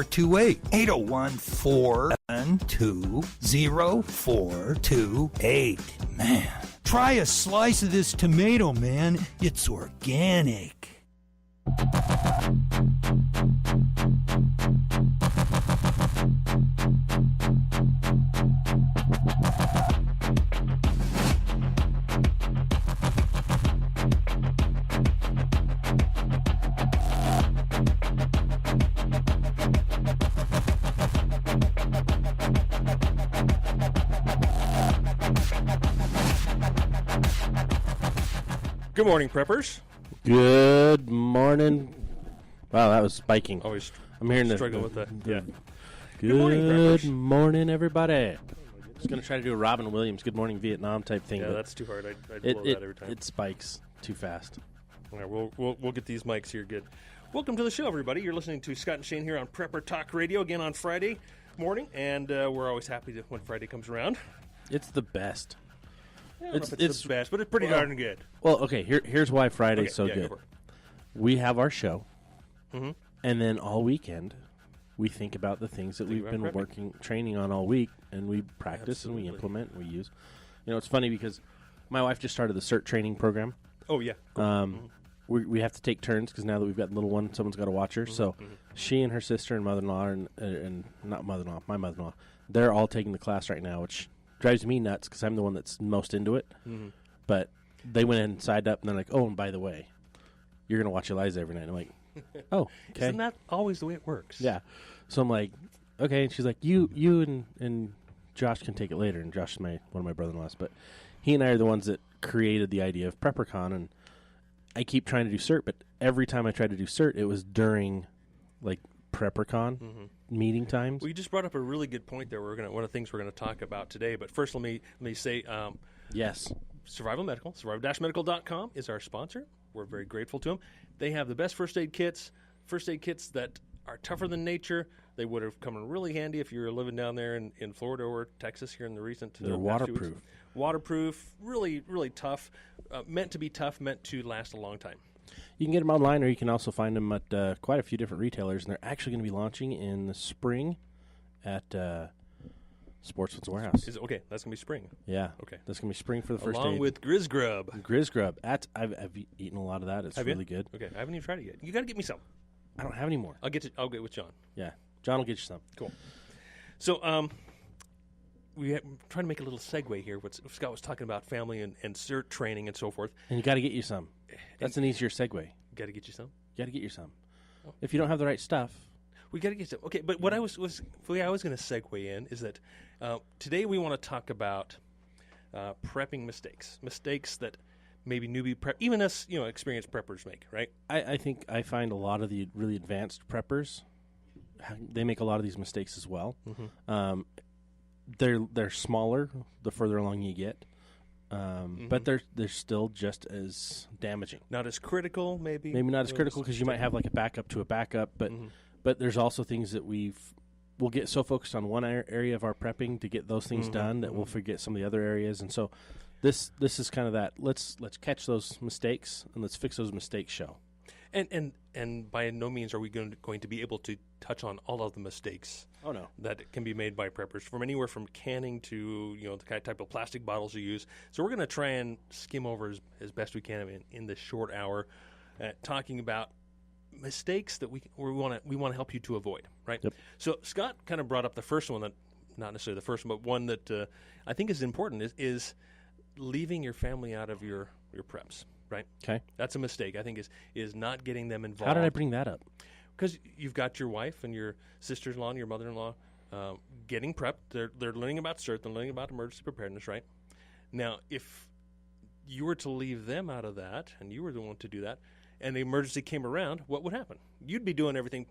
428 801-472-0428. Man, try a slice of this tomato, man. It's organic. Good morning, preppers. Good morning. Wow, that was spiking. Always I'm hearing struggling with that. Yeah. Good morning, preppers. morning, everybody. Just going to try to do a Robin Williams Good Morning Vietnam type thing. Yeah, that's too hard. I blow that every time. It spikes too fast. All right, we'll get these mics here good. Welcome to the show, everybody. You're listening to Scott and Shane here on Prepper Talk Radio again on Friday morning, and we're always happy when Friday comes around. It's the best. I don't know if it's the best, but it's pretty darn good. Well, okay, here's why Friday's so good. We have our show, and then all weekend, we think about the things that we've been training on all week, and we practice and we implement and we use. You know, it's funny because my wife just started the CERT training program. Oh, yeah. Cool. We have to take turns because now that we've got the little one, someone's got to watch her. So she and her sister and mother-in-law, and not mother-in-law, my mother-in-law, they're all taking the class right now, which drives me nuts because I'm the one that's most into it. But they went in and signed up, and they're like, oh, and by the way, you're going to watch Eliza every night. I'm like, oh, okay. Isn't that always the way it works? Yeah. So I'm like, okay. And she's like, you and Josh can take it later. And Josh is one of my brother-in-laws. But he and I are the ones that created the idea of PrepperCon. And I keep trying to do CERT, but every time I tried to do CERT, it was during, like, PrepperCon meeting times. Well, you just brought up a really good point there. One of the things we're going to talk about today. But first, let me say, yes, Survival Medical, survival-medical.com is our sponsor. We're very grateful to them. They have the best first aid kits that are tougher than nature. They would have come in really handy if you were living down there in Florida or Texas here in the recent. They're waterproof. Waterproof, really, really tough. Meant to be tough, meant to last a long time. You can get them online, or you can also find them at quite a few different retailers, and they're actually going to be launching in the spring at Sportsman's Warehouse. Okay, that's going to be spring. Yeah. Okay. That's going to be spring for the first Along aid. with Grizz Grub. Grizz Grub. I've eaten a lot of that. It's really good. Okay, I haven't even tried it yet. You got to get me some. I don't have any more. I'll get with John. Yeah. John will get you some. Cool. So, we're trying to make a little segue here. What Scott was talking about family and CERT training and so forth. And you got to get you some. That's an easier segue. Got to get you some? You got to get you some. Oh. If you don't have the right stuff. We got to get some. Okay, but what I was going to segue in is that today we want to talk about prepping mistakes that maybe newbie even us, experienced preppers make, right? I think I find a lot of the really advanced preppers, they make a lot of these mistakes as well. They're smaller the further along you get, but they're still just as damaging. Not as critical, maybe. Maybe not as critical because you might have like a backup to a backup, but there's also things that we'll get so focused on one area of our prepping to get those things done that we'll forget some of the other areas. And so this is kind of that. Let's catch those mistakes and let's fix those mistakes show. And by no means are we going to be able to touch on all of the mistakes. Oh no, that can be made by preppers from anywhere from canning to the kind of type of plastic bottles you use. So we're going to try and skim over as best we can in this short hour, talking about mistakes that we want to help you to avoid. Right. Yep. So Scott kind of brought up the first one, that not necessarily the first one, but one that I think is important is leaving your family out of your preps. Right. Okay. That's a mistake, I think, is not getting them involved. How did I bring that up? Because you've got your wife and your sister-in-law and your mother-in-law getting prepped. They're learning about CERT. They're learning about emergency preparedness, right? Now, if you were to leave them out of that and you were the one to do that and the emergency came around, what would happen? You'd be doing everything,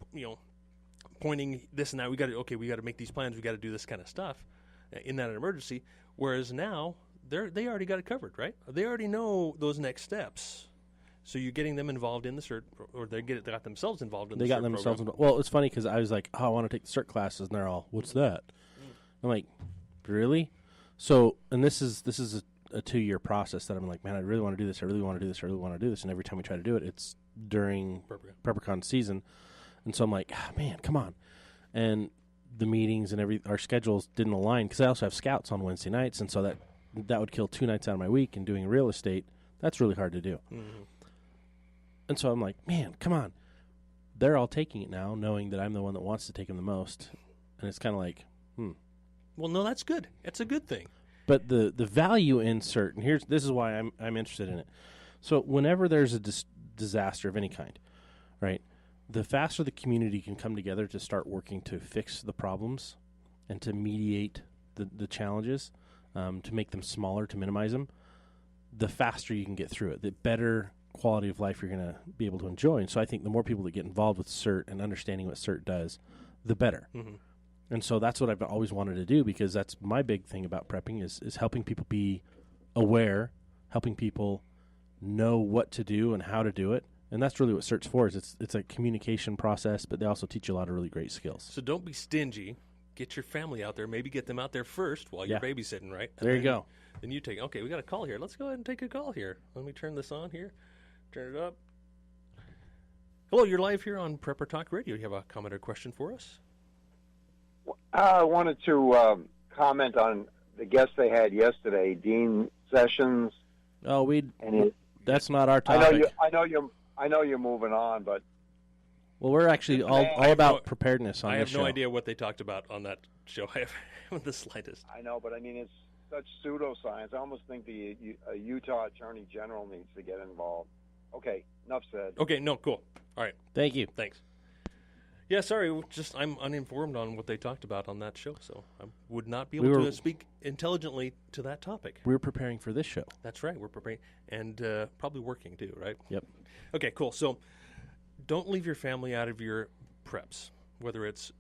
pointing this and that. We got to make these plans. We got to do this kind of stuff in that emergency. Whereas now, they already got it covered, right? They already know those next steps. So you're getting them involved in the CERT, or they got themselves involved in the CERT program. They got themselves involved. Well, it's funny because I was like, I want to take the CERT classes, and they're all, what's that? I'm like, really? So, and this is a 2-year process that I'm like, man, I really want to do this. I really want to do this. I really want to do this. And every time we try to do it, it's during PrepperCon season. And so I'm like, man, come on. and the meetings and our schedules didn't align because I also have scouts on Wednesday nights, and so that would kill 2 nights out of my week. And doing real estate, that's really hard to do. Mm-hmm. And so I'm like, man, come on. They're all taking it now, knowing that I'm the one that wants to take them the most. And it's kind of like, Well, no, that's good. That's a good thing. But the value in CERT, and this is why I'm interested in it. So whenever there's a disaster of any kind, right, the faster the community can come together to start working to fix the problems and to mediate the challenges, to make them smaller, to minimize them, the faster you can get through it, the better quality of life you're going to be able to enjoy. And so I think the more people that get involved with CERT and understanding what CERT does, the better. Mm-hmm. And so that's what I've always wanted to do, because that's my big thing about prepping is helping people be aware, helping people know what to do and how to do it. And that's really what CERT's for. It's a communication process, but they also teach you a lot of really great skills. So don't be stingy. Get your family out there. Maybe get them out there first while you're babysitting, right? There you go. Then you take, okay, we got a call here. Let's go ahead and take a call here. Let me turn this on here. Turn it up. Hello, you're live here on Prepper Talk Radio. You have a comment or question for us? I wanted to comment on the guest they had yesterday, Dean Sessions. Oh, that's not our topic. I know you're moving on, but well, we're actually all about preparedness on this show. I have no idea what they talked about on that show. I haven't the slightest. I know, but I mean, it's such pseudoscience. I almost think a Utah Attorney General needs to get involved. Okay, enough said. Okay, no, cool. All right. Thank you. Thanks. Yeah, sorry, I'm uninformed on what they talked about on that show, so I would not be able to speak intelligently to that topic. We're preparing for this show. That's right, we're preparing, and probably working too, right? Yep. Okay, cool. So don't leave your family out of your preps, whether it's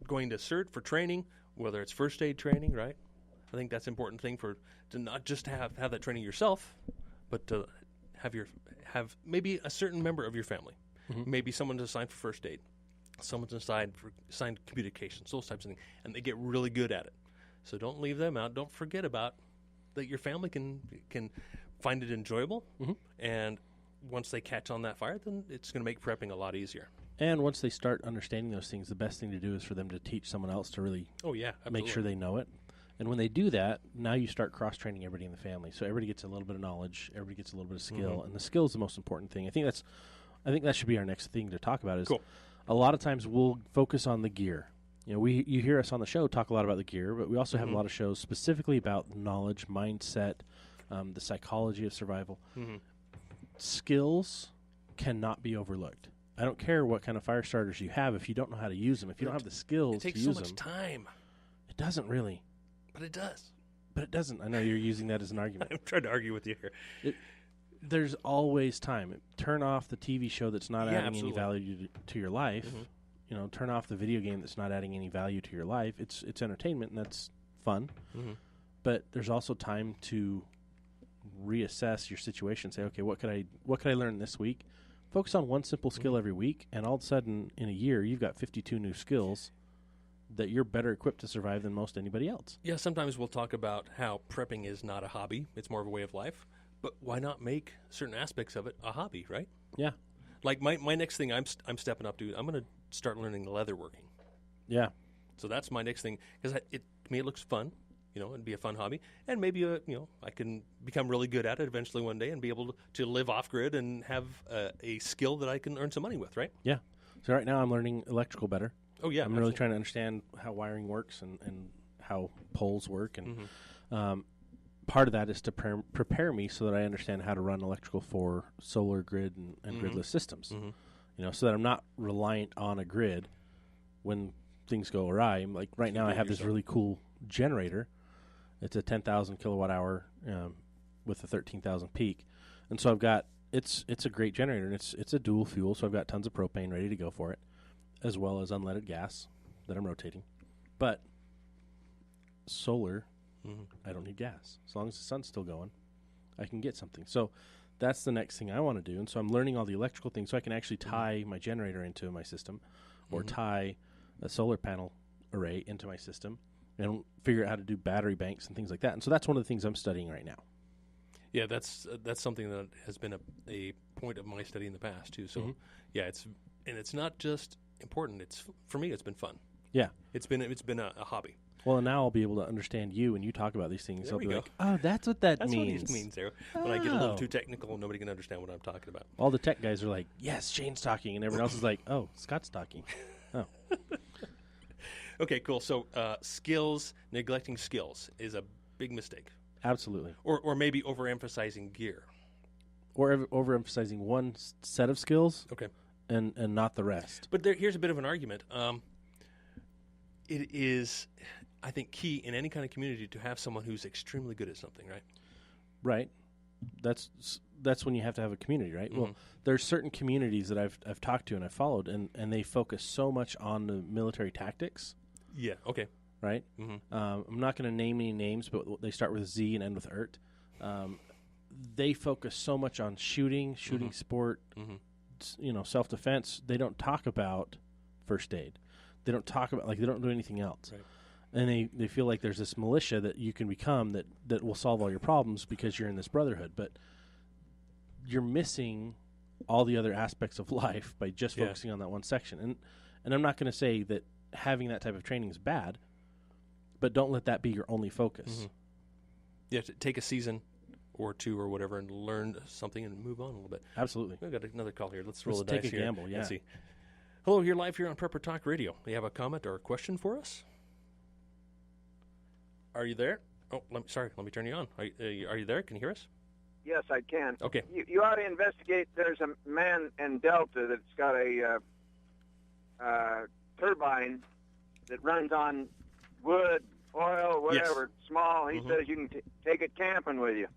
going to CERT for training, whether it's first aid training, right? I think that's an important thing to not just have that training yourself, but to have maybe a certain member of your family. Mm-hmm. Maybe someone's assigned for first aid, someone's assigned for communications, those types of things, and they get really good at it. So don't leave them out. Don't forget about that. Your family can find it enjoyable, mm-hmm. and once they catch on that fire, then it's going to make prepping a lot easier. And once they start understanding those things, the best thing to do is for them to teach someone else to really make sure they know it. And when they do that, now you start cross-training everybody in the family. So everybody gets a little bit of knowledge, everybody gets a little bit of skill, mm-hmm. and the skill is the most important thing. I think that should be our next thing to talk about. Is cool. A lot of times we'll focus on the gear. You know, you hear us on the show talk a lot about the gear, but we also mm-hmm. have a lot of shows specifically about knowledge, mindset, the psychology of survival. Mm-hmm. Skills cannot be overlooked. I don't care what kind of fire starters you have if you don't know how to use them. If you don't have the skills to use them. It takes so much time. It doesn't really. But it does. But it doesn't. I know you're using that as an argument. I'm trying to argue with you here. There's always time. Turn off the TV show that's not adding any value to your life. Mm-hmm. You know, turn off the video game that's not adding any value to your life. It's entertainment, and that's fun. Mm-hmm. But there's also time to reassess your situation. Say, okay, what could I learn this week? Focus on one simple skill every week, and all of a sudden, in a year, you've got 52 new skills that you're better equipped to survive than most anybody else. Yeah, sometimes we'll talk about how prepping is not a hobby. It's more of a way of life. But why not make certain aspects of it a hobby, right? Yeah. Like my next thing I'm stepping up to, I'm going to start learning leather working. Yeah. So that's my next thing, because to me it looks fun, it'd be a fun hobby. And maybe, I can become really good at it eventually one day and be able to live off-grid and have a skill that I can earn some money with, right? Yeah. So right now I'm learning electrical better. Oh, yeah. I'm really trying to understand how wiring works and how poles work. And mm-hmm. Part of that is to prepare me so that I understand how to run electrical for solar grid and mm-hmm. gridless systems. Mm-hmm. So that I'm not reliant on a grid when things go awry. Like right now I have this really cool generator. It's a 10,000 kilowatt hour with a 13,000 peak. And so I've got, it's a great generator, and it's a dual fuel, so I've got tons of propane ready to go for it, as well as unleaded gas that I'm rotating. But solar, mm-hmm. I don't need gas. As long as the sun's still going, I can get something. So that's the next thing I want to do. And so I'm learning all the electrical things so I can actually tie my generator into my system, or mm-hmm. tie a solar panel array into my system, and figure out how to do battery banks and things like that. And so that's one of the things I'm studying right now. Yeah, that's something that has been a point of my study in the past too. So, mm-hmm. yeah, it's not just important. It's for me. It's been fun. Yeah. It's been a hobby. Well, and now I'll be able to understand you when you talk about these things. There I'll we be go. like, oh, that's what that That's means. what it means there. When I get a little Oh. too technical, nobody can understand what I'm talking about. All the tech guys are like, yes, Shane's talking, and everyone else is like, oh, Scott's talking. Oh, Okay, cool. So skills, neglecting skills is a big mistake. absolutely. Or maybe overemphasizing gear. Or overemphasizing one set of skills Okay. and not the rest. But here's a bit of an argument. It is, I think, key in any kind of community to have someone who's extremely good at something, right? Right. That's when you have to have a community, right? Well, there's certain communities that I've talked to and I've followed, and they focus so much on the military tactics, Yeah, okay. right? I'm not going to name any names, but they start with Z and end with ERT. They focus so much on shooting sport, self-defense. They don't talk about first aid. They don't talk about, they don't do anything else. Right. And they feel like there's this militia that you can become that will solve all your problems because you're in this brotherhood. But you're missing all the other aspects of life by just focusing on that one section. And I'm not going to say that having that type of training is bad, but don't let that be your only focus. You have to take a season or two or whatever and learn something and move on a little bit. Absolutely. We've got another call here. Let's roll Let's the dice take a here. gamble, yeah. Let's see. Hello, you're live here on Prepper Talk Radio. Do you have a comment or a question for us? Are you there? Oh, let me turn you on. Are you there? Can you hear us? Yes, I can. Okay. You ought to investigate. There's a man in Delta that's got a turbine that runs on wood, oil, whatever, small. He says you can take it camping with you.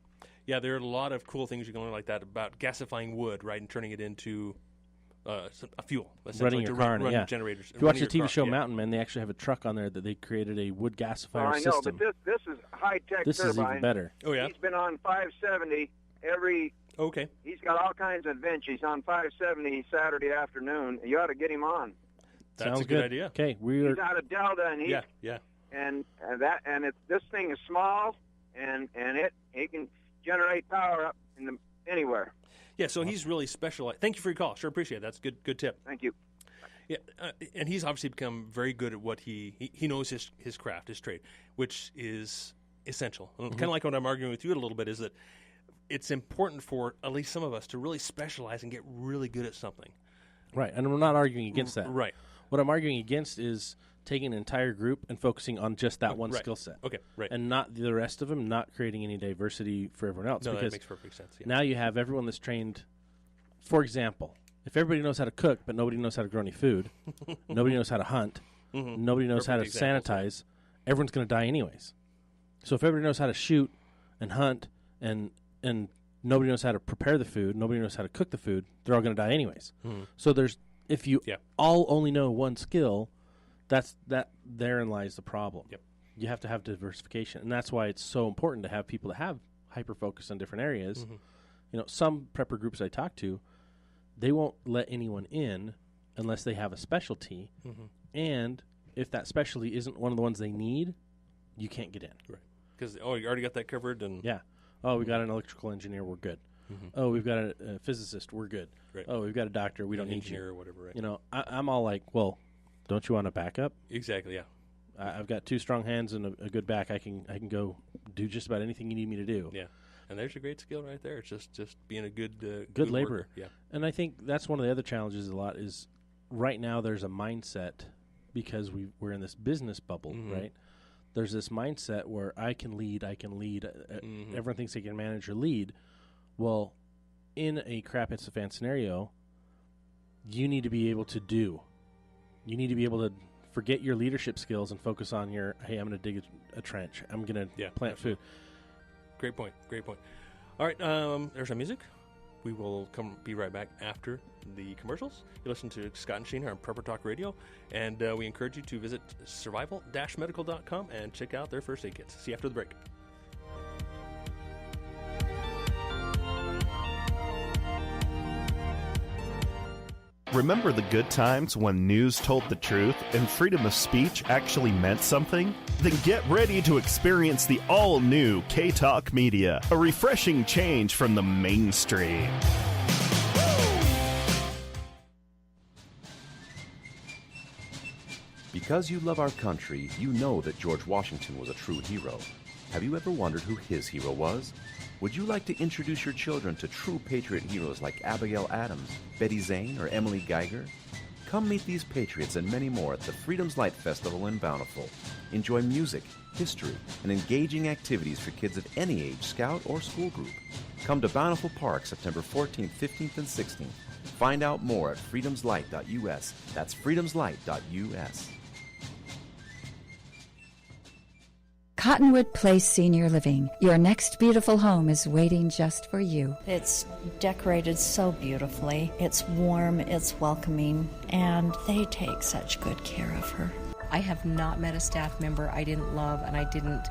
Yeah, there are a lot of cool things you can learn like that about gasifying wood, right, and turning it into a fuel. Running your car, run generators. If you watch the Running your TV show car, Mountain Men, they actually have a truck on there that they created a wood gasifier Well, I know, system. but this is high-tech This turbine. is even better. Oh, yeah? He's been on 570 every. Okay. He's got all kinds of adventures. He's on 570 Saturday afternoon. You ought to get him on. That's Sounds a good idea. Okay, He's out of Delta, and he's Yeah. this thing is small, and it can generate power up anywhere. Yeah, so he's really specialized. Thank you for your call. Sure appreciate it. That's a good tip. Thank you. Yeah, and he's obviously become very good at what he knows his craft, his trade, which is essential. Kind of like what I'm arguing with you a little bit is that it's important for at least some of us to really specialize and get really good at something. Right, and we're not arguing against that. Right. What I'm arguing against is taking an entire group and focusing on just that one right. skill set. Okay, right. And not the rest of them, not creating any diversity for everyone else. No, because that makes perfect sense. Yeah. now you have everyone that's trained. For example, if everybody knows how to cook, but nobody knows how to grow any food, nobody knows how to hunt, nobody knows how to Perfect example, sanitize, everyone's going to die anyways. So if everybody knows how to shoot and hunt and nobody knows how to prepare the food, nobody knows how to cook the food, they're all going to die anyways. So if you all only know one skill, therein lies the problem. Yep. You have to have diversification, and that's why it's so important to have people that have hyper focus on different areas. Some prepper groups I talk to, they won't let anyone in unless they have a specialty, and if that specialty isn't one of the ones they need, you can't get in. Right. Because you already got that covered, and Yeah. Oh, we got an electrical engineer, we're good. Oh, we've got a physicist, we're good. Right. Oh, we've got a doctor, we don't need engineer you. or whatever. Right. I'm all like, well, don't you want a backup? Exactly. Yeah. I've got 2 strong hands and a good back. I can go do just about anything you need me to do. Yeah. And there's a great skill right there. It's just being a good laborer. worker. Yeah. And I think that's one of the other challenges a lot is right now there's a mindset because we're in this business bubble, right? There's this mindset where I can lead. Everyone thinks they can manage or lead. Well, in a crap hits the fan scenario, you need to be able to do. You need to be able to forget your leadership skills and focus on your, hey, I'm going to dig a trench. I'm going to plant food. Great point. All right, there's our music. We will be right back after the commercials. You listen to Scott and Shane here on Prepper Talk Radio, and we encourage you to visit survival-medical.com and check out their first aid kits. See you after the break. Remember the good times when news told the truth and freedom of speech actually meant something? Then get ready to experience the all-new K-Talk Media, a refreshing change from the mainstream. Because you love our country, you know that George Washington was a true hero. Have you ever wondered who his hero was? Would you like to introduce your children to true patriot heroes like Abigail Adams, Betty Zane, or Emily Geiger? Come meet these patriots and many more at the Freedom's Light Festival in Bountiful. Enjoy music, history, and engaging activities for kids of any age, scout or school group. Come to Bountiful Park September 14th, 15th, and 16th. Find out more at freedomslight.us. That's freedomslight.us. Cottonwood Place Senior Living. Your next beautiful home is waiting just for you. It's decorated so beautifully. It's warm, it's welcoming, and they take such good care of her. I have not met a staff member I didn't love, and I didn't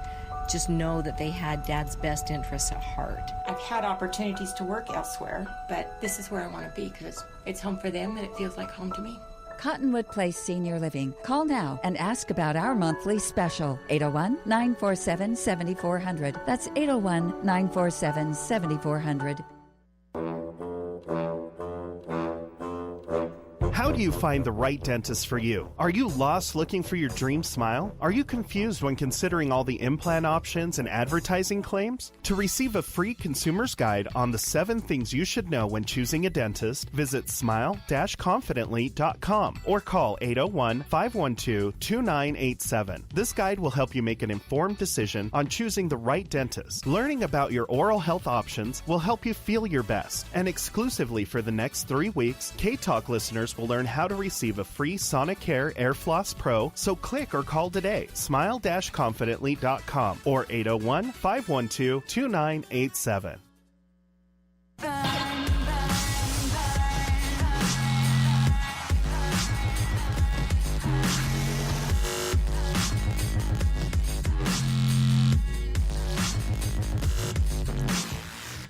just know that they had Dad's best interests at heart. I've had opportunities to work elsewhere, but this is where I want to be because it's home for them and it feels like home to me. Cottonwood Place Senior Living. Call now and ask about our monthly special. 801-947-7400. That's 801-947-7400. How do you find the right dentist for you? Are you lost looking for your dream smile? Are you confused when considering all the implant options and advertising claims? To receive a free consumer's guide on the 7 things you should know when choosing a dentist, visit smile-confidently.com or call 801-512-2987. This guide will help you make an informed decision on choosing the right dentist. Learning about your oral health options will help you feel your best. And exclusively for the next 3 weeks, K-Talk listeners will learn how to receive a free Sonicare AirFloss Pro, so click or call today, smile-confidently.com or 801-512-2987.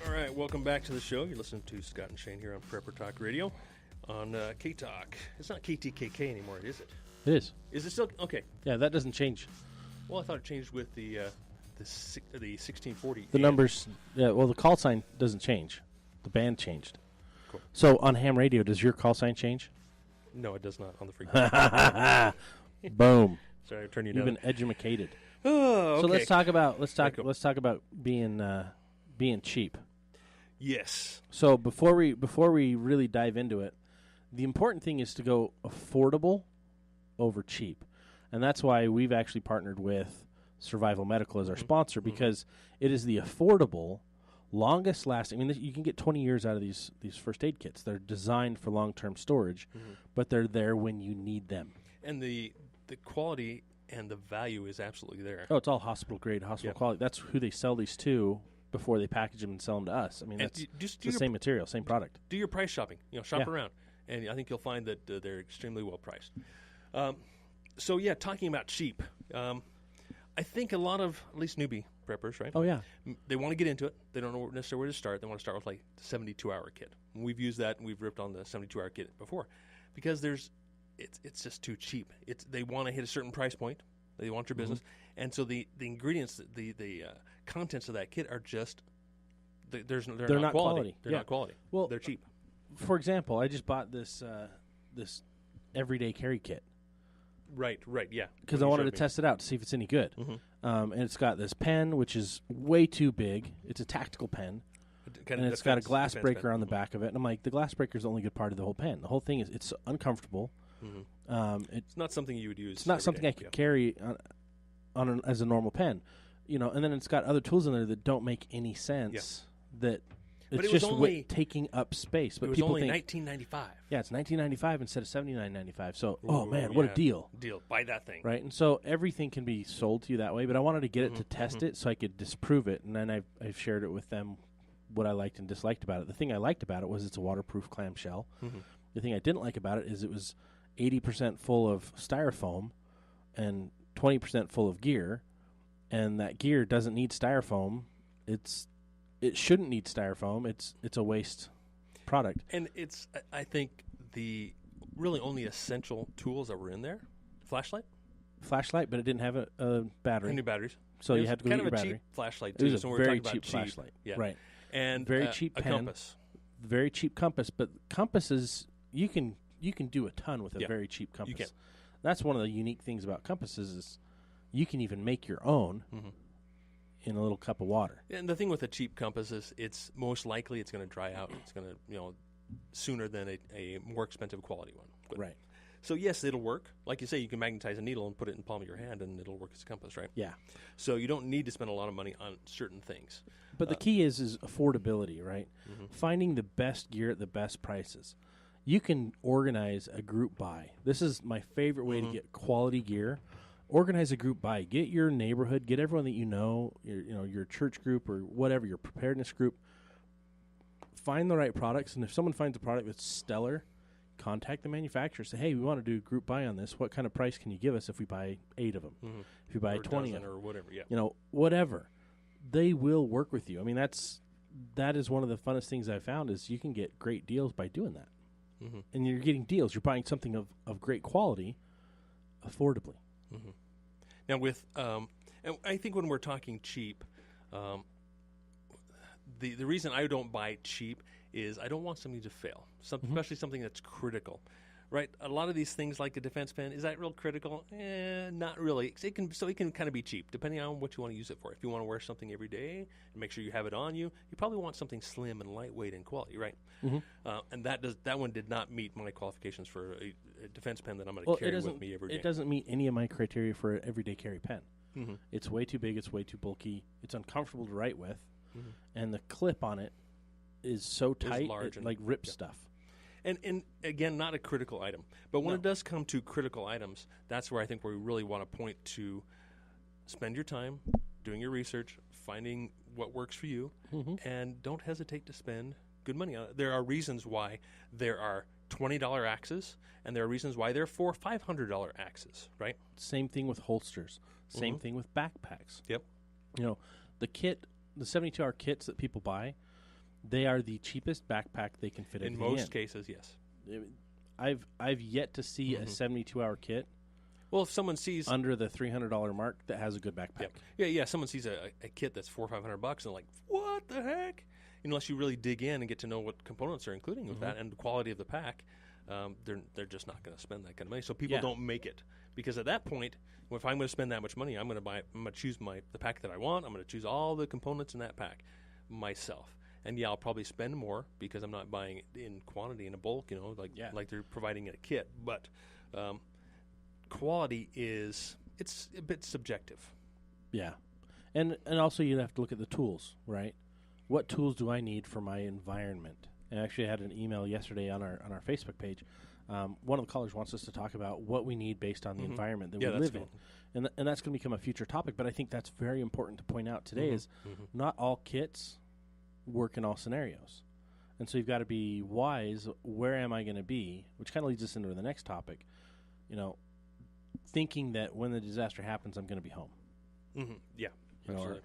All right, welcome back to the show. You're listening to Scott and Shane here on Prepper Talk Radio. On K-Talk. It's not KTKK anymore, is it? It is. Is it still? Okay. Yeah, that doesn't change. Well, I thought it changed with the 1640. The numbers, yeah, well, the call sign doesn't change. The band changed. Cool. So on ham radio, does your call sign change? No, it does not on the frequency. Boom. Sorry, I turned you You've down. been edumacated. Oh, okay. So let's talk about being cheap. Yes. So before we really dive into it, the important thing is to go affordable over cheap. And that's why we've actually partnered with Survival Medical as our sponsor, because it is the affordable, longest lasting. I mean, you can get 20 years out of these first aid kits. They're designed for long-term storage, but they're there when you need them. And the quality and the value is absolutely there. Oh, it's all hospital grade, hospital quality. That's who they sell these to before they package them and sell them to us. I mean, that's the same material, same product. Do your price shopping. Shop around. And I think you'll find that they're extremely well priced. So, talking about cheap, I think a lot of, at least newbie preppers, right? Oh, yeah. They want to get into it. They don't know necessarily where to start. They want to start with, like, the 72-hour kit. And we've used that, and we've ripped on the 72-hour kit before because it's just too cheap. They want to hit a certain price point. They want your business. And so the ingredients, the contents of that kit are just, they're not quality. They're not quality. Well, they're cheap. For example, I just bought this everyday carry kit. Right, yeah. Because I wanted to test it out to see if it's any good. And it's got this pen, which is way too big. It's a tactical pen. And it's got a glass breaker on the back of it. And I'm like, the glass breaker is the only good part of the whole pen. The whole thing is, it's uncomfortable. It's not something you would use. It's not something I could carry as a normal pen. And then it's got other tools in there that don't make any sense. That it's just taking up space. But it was people only think $19.95. Yeah, it's $19.95 instead of $79.95. So, what a deal! Buy that thing. Right, and so everything can be sold to you that way. But I wanted to get it to test it so I could disprove it, and then I've shared it with them what I liked and disliked about it. The thing I liked about it was it's a waterproof clamshell. The thing I didn't like about it is it was 80% full of styrofoam and 20% full of gear, and that gear doesn't need styrofoam. It shouldn't need styrofoam. It's a waste product. And it's, I think, the really only essential tools that were in there. Flashlight, but it didn't have a battery. And new batteries. So you had to go get your battery. Kind of a cheap flashlight too. It was a very cheap flashlight. Yeah. Right. And very cheap pen, compass. Very cheap compass, but compasses you can do a ton with a very cheap compass. You can. That's one of the unique things about compasses is you can even make your own in a little cup of water. And the thing with a cheap compass is it's most likely it's going to dry out. It's going to, sooner than a more expensive quality one. But, right. So, yes, it'll work. Like you say, you can magnetize a needle and put it in the palm of your hand, and it'll work as a compass, right? Yeah. So you don't need to spend a lot of money on certain things. But the key is affordability, right? Finding the best gear at the best prices. You can organize a group buy. This is my favorite way to get quality gear. Organize a group buy. Get your neighborhood. Get everyone that your church group or whatever, your preparedness group. Find the right products, and if someone finds a product that's stellar, contact the manufacturer. Say, hey, we want to do a group buy on this. What kind of price can you give us if we buy 8 of them? If you buy or 20 of them, or whatever, whatever. They will work with you. I mean, that is one of the funnest things I've found is you can get great deals by doing that. And you're getting deals. You're buying something of great quality affordably. Now, with and I think when we're talking cheap, the reason I don't buy cheap is I don't want something to fail, especially something that's critical, right? A lot of these things like a defense pen, is that real critical? Not really. It can kind of be cheap depending on what you want to use it for. If you want to wear something every day and make sure you have it on you, you probably want something slim and lightweight and quality, right? And that one did not meet my qualifications for a defense pen that I'm going to carry with me every day. It doesn't meet any of my criteria for an everyday carry pen. It's way too big. It's way too bulky. It's uncomfortable to write with. And the clip on it is so tight, it like rips stuff. And again, not a critical item. But when it does come to critical items, that's where I think we really want to point to spend your time doing your research, finding what works for you, and don't hesitate to spend good money on it. There are reasons why there are $20 axes, and there are reasons why there are $400, $500 axes, right? Same thing with holsters. Same thing with backpacks. Yep. The kit, the 72-hour kits that people buy, they are the cheapest backpack they can fit in most cases. Yes, I've yet to see a 72-hour kit. Well, if someone sees under the $300 mark that has a good backpack, yeah. Someone sees a kit that's $400 or $500, and they're like, "What the heck?" Unless you really dig in and get to know what components are including with that and the quality of the pack, they're just not going to spend that kind of money. So people don't make it because at that point, if I'm going to spend that much money, I'm going to choose the pack that I want. I'm going to choose all the components in that pack myself. And I'll probably spend more because I'm not buying it in quantity in a bulk, like they're providing in a kit. But quality it's a bit subjective. Yeah, and also you have to look at the tools, right? What tools do I need for my environment? And actually, I had an email yesterday on our Facebook page. One of the callers wants us to talk about what we need based on the environment that we live in, and that's going to become a future topic. But I think that's very important to point out today is not all kits work in all scenarios. And so you've got to be wise. Where am I going to be? Which kind of leads us into the next topic. Thinking that when the disaster happens, I'm going to be home. Yeah, absolutely.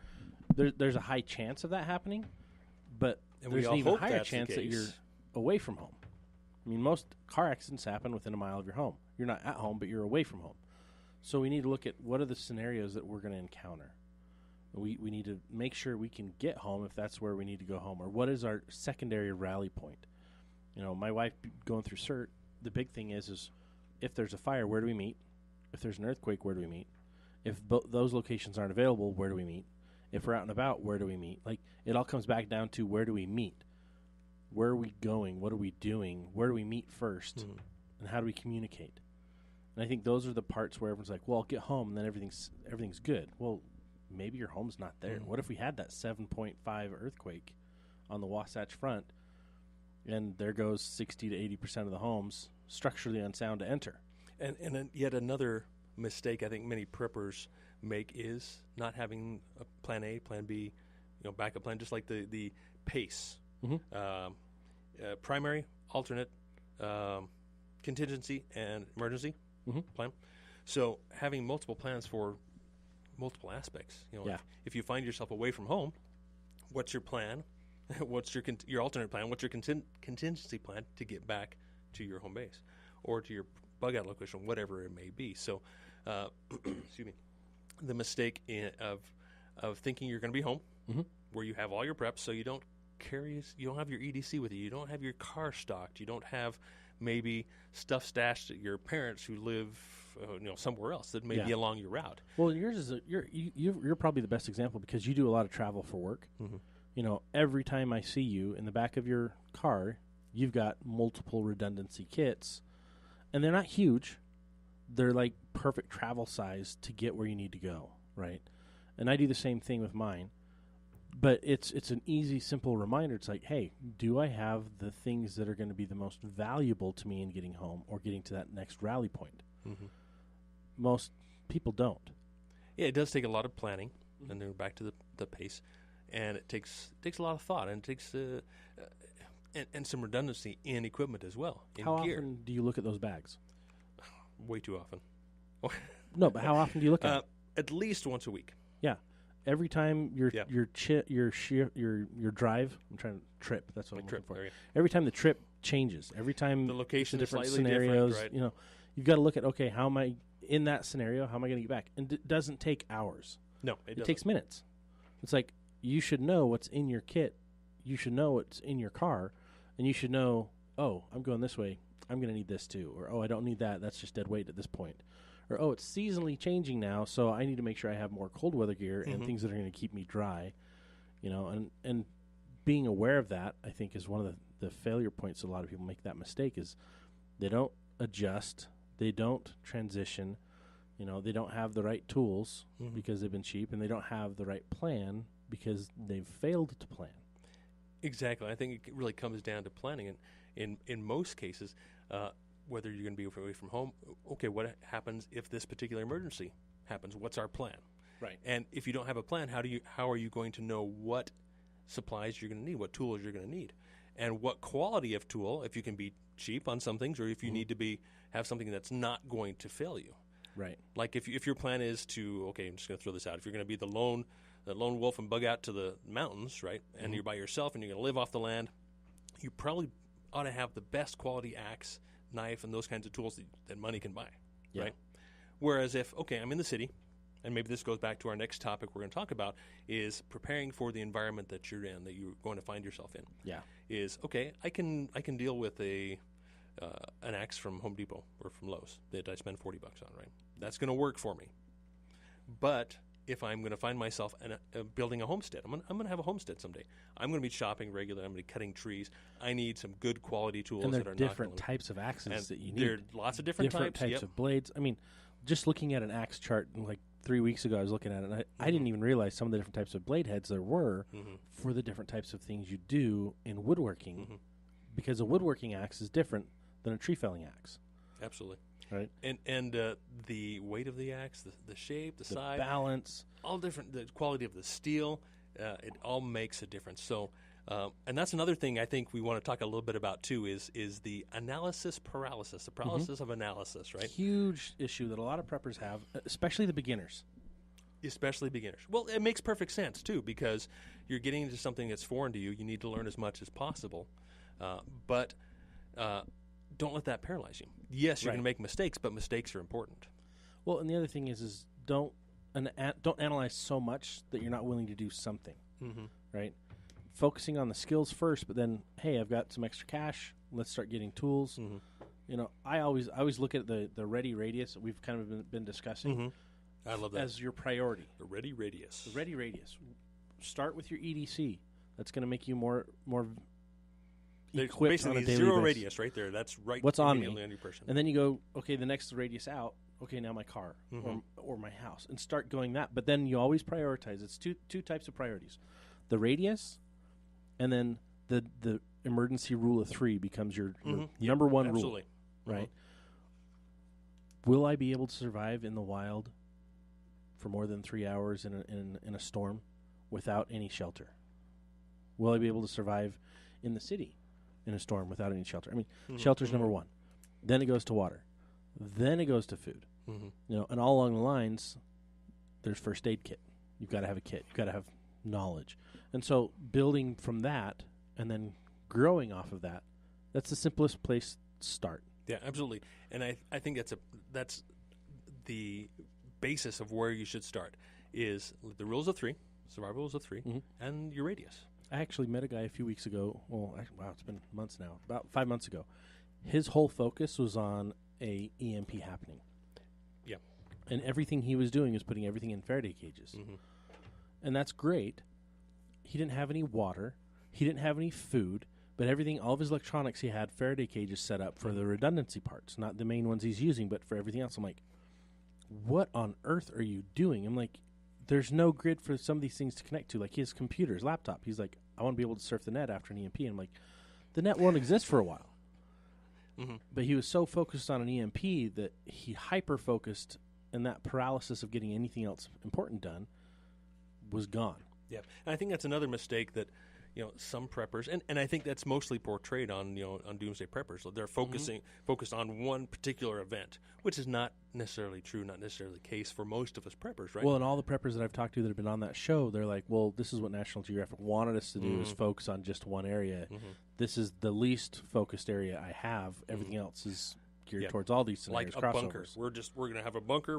There's a high chance of that happening, but there's an even higher chance that you're away from home. I mean, most car accidents happen within a mile of your home. You're not at home, but you're away from home. So we need to look at what are the scenarios that we're going to encounter. We need to make sure we can get home if that's where we need to go home, or what is our secondary rally point. My wife going through CERT, the big thing is if there's a fire, where do we meet? If there's an earthquake, where do we meet? If those locations aren't available, where do we meet? If we're out and about, where do we meet? Like, it all comes back down to where do we meet? Where are we going? What are we doing? Where do we meet first? And how do we communicate? And I think those are the parts where everyone's like, well, I'll get home and then everything's good. Well, maybe your home's not there. What if we had that 7.5 earthquake on the Wasatch Front and there goes 60 to 80% of the homes structurally unsound to enter? And then yet another mistake I think many preppers make is not having a plan A, plan B, backup plan, just like the PACE, primary, alternate, contingency, and emergency plan. So having multiple plans for multiple aspects. If you find yourself away from home, what's your plan? What's your alternate plan? What's your contingency plan to get back to your home base or to your bug out location, whatever it may be? So, excuse me. The mistake of thinking you're going to be home, where you have all your preps, so you don't have your EDC with you, you don't have your car stocked, you don't have maybe stuff stashed at your parents who live somewhere else that may be along your route. Well, yours is you're probably the best example because you do a lot of travel for work. Mm-hmm. You know, every time I see you in the back of your car, you've got multiple redundancy kits, and they're not huge. They're like perfect travel size to get where you need to go, right? And I do the same thing with mine. But it's an easy, simple reminder. It's like, hey, do I have the things that are going to be the most valuable to me in getting home or getting to that next rally point? Mm-hmm. Most people don't. Yeah, it does take a lot of planning, and then back to the pace, and it takes a lot of thought, and it takes and some redundancy in equipment as well. In How gear. often do you look at those bags? Way too often. No, but how often do you look at it? At least once a week. Yeah. Every time your drive, I'm trying to trip. That's what I'm looking for. There you go. Every time the trip changes, every time The location the is different slightly scenarios, different, right? You've got to look at, okay, how am I in that scenario? How am I going to get back? And it doesn't take hours. No, it doesn't. Takes minutes. It's like you should know what's in your kit. You should know what's in your car, and you should know, oh, I'm going this way. I'm going to need this too, or oh, I don't need that. That's just dead weight at this point. Or, oh, it's seasonally changing now, so I need to make sure I have more cold weather gear and things that are going to keep me dry, and being aware of that, I think, is one of the failure points. A lot of people make that mistake is they don't adjust, they don't transition, they don't have the right tools because they've been cheap, and they don't have the right plan because they've failed to plan. Exactly. I think it really comes down to planning, and in most cases, whether you're going to be away from home, okay, what happens if this particular emergency happens? What's our plan? Right. And if you don't have a plan, how are you going to know what supplies you're going to need, what tools you're going to need, and what quality of tool, if you can be cheap on some things, or if you need to have something that's not going to fail you. Right. Like if your plan is to, okay, I'm just going to throw this out. If you're going to be the lone wolf and bug out to the mountains, right, and you're by yourself and you're going to live off the land, you probably ought to have the best quality axe, knife, and those kinds of tools that money can buy, right? Whereas if, okay, I'm in the city, and maybe this goes back to our next topic we're going to talk about, is preparing for the environment that you're in, that you're going to find yourself in. Yeah. Is, okay, I can deal with an axe from Home Depot or from Lowe's that I spend $40 on, right? That's going to work for me. But if I'm going to find myself building a homestead, I'm going to have a homestead someday. I'm going to be shopping regularly. I'm going to be cutting trees. I need some good quality tools and that are different types of axes that you need. There are lots of different types of blades. I mean, just looking at an axe chart, like 3 weeks ago, I was looking at it, and I didn't even realize some of the different types of blade heads there were for the different types of things you do in woodworking, because a woodworking axe is different than a tree felling axe. Absolutely. Right. And the weight of the axe, the shape, the size, balance, all different. The quality of the steel, it all makes a difference. So, and that's another thing I think we want to talk a little bit about too. Is the analysis paralysis, the paralysis of analysis, right? Huge issue that a lot of preppers have, especially the beginners. Especially beginners. Well, it makes perfect sense too, because you're getting into something that's foreign to you. You need to learn as much as possible, but don't let that paralyze you. Yes, you're going to make mistakes, but mistakes are important. Well, and the other thing is don't analyze so much that you're not willing to do something, right? Focusing on the skills first, but then, hey, I've got some extra cash. Let's start getting tools. I always look at the ready radius that we've kind of been discussing. I love that. As your priority. The ready radius. The ready radius. Start with your EDC. That's going to make you more equipped on a daily zero basis. radius right there. That's right. What's on me? On your person. And then you go, okay, the next radius out. Okay, now my car or my house, and start going that. But then you always prioritize. It's two types of priorities: the radius, and then the emergency rule of 3 becomes your number one absolutely. Rule. Right? Will I be able to survive in the wild for more than 3 hours in a storm without any shelter? Will I be able to survive in the city in a storm without any shelter? I mean, shelter's number one. Then it goes to water. Then it goes to food. And all along the lines, there's first aid kit. You've got to have a kit. You've got to have knowledge. And so building from that and then growing off of that, that's the simplest place to start. Yeah, absolutely. And I think that's the basis of where you should start is the rules of 3, survival rules of 3, and your radius. I actually met a guy a few weeks ago. Well, wow, it's been months now. About 5 months ago. his whole focus was on a EMP happening. Yeah. And everything he was doing was putting everything in Faraday cages. Mm-hmm. And that's great. He didn't have any water. He didn't have any food. But everything, all of his electronics, he had Faraday cages set up for the redundancy parts, not the main ones he's using, but for everything else. I'm like, what on earth are you doing? I'm like, there's no grid for some of these things to connect to, like his computer, his laptop. He's like, I want to be able to surf the net after an EMP. And I'm like, the net won't exist for a while. Mm-hmm. But he was so focused on an EMP that he hyper-focused, and that paralysis of getting anything else important done was gone. Yeah, and I think that's another mistake that, some preppers, and I think that's mostly portrayed on, on Doomsday Preppers. So they're focused on one particular event, which is not necessarily true, not necessarily the case for most of us preppers, right? Well, and all the preppers that I've talked to that have been on that show, they're like, well, this is what National Geographic wanted us to do is focus on just one area. Mm-hmm. This is the least focused area I have. Everything else is geared towards all these scenarios, like a crossovers. bunker. We're going to have a bunker.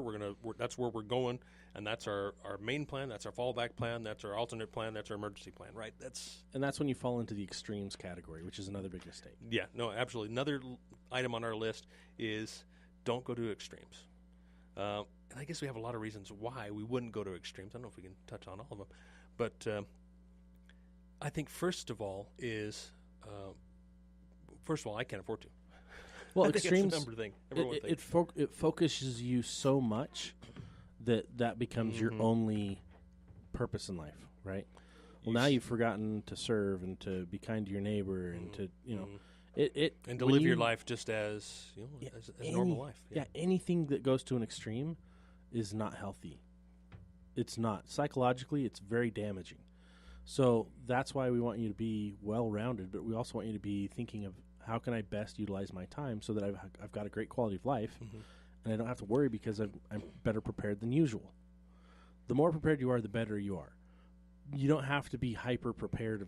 That's where we're going, and that's our main plan. That's our fallback plan. That's our alternate plan. That's our emergency plan. Right? And that's when you fall into the extremes category, which is another big mistake. Yeah. No. Absolutely. Another item on our list is don't go to extremes. And I guess we have a lot of reasons why we wouldn't go to extremes. I don't know if we can touch on all of them, but I think first of all, I can't afford to. Well, I think extremes. That's the number thing. It focuses you so much that becomes your only purpose in life, right? Well, now you've forgotten to serve and to be kind to your neighbor and to and to live your life just as as a normal life. Yeah, anything that goes to an extreme is not healthy. It's not psychologically. It's very damaging. So that's why we want you to be well-rounded, but we also want you to be thinking of how can I best utilize my time so that I've got a great quality of life, and I don't have to worry because I'm better prepared than usual. The more prepared you are, the better you are. You don't have to be hyper prepared,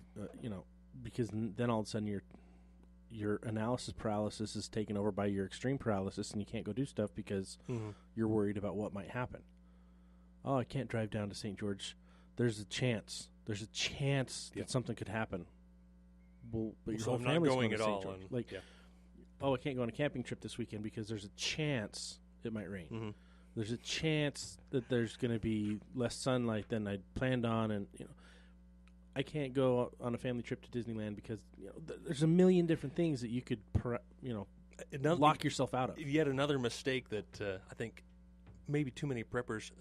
because then all of a sudden your analysis paralysis is taken over by your extreme paralysis, and you can't go do stuff because you're worried about what might happen. Oh, I can't drive down to St. George. There's a chance that something could happen. Well, but your whole I'm family's not going to at St. all. George. I can't go on a camping trip this weekend because there's a chance it might rain. Mm-hmm. There's a chance that there's going to be less sunlight than I planned on, and I can't go on a family trip to Disneyland because there's a million different things that you could lock yourself out of. Yet another mistake that I think maybe too many preppers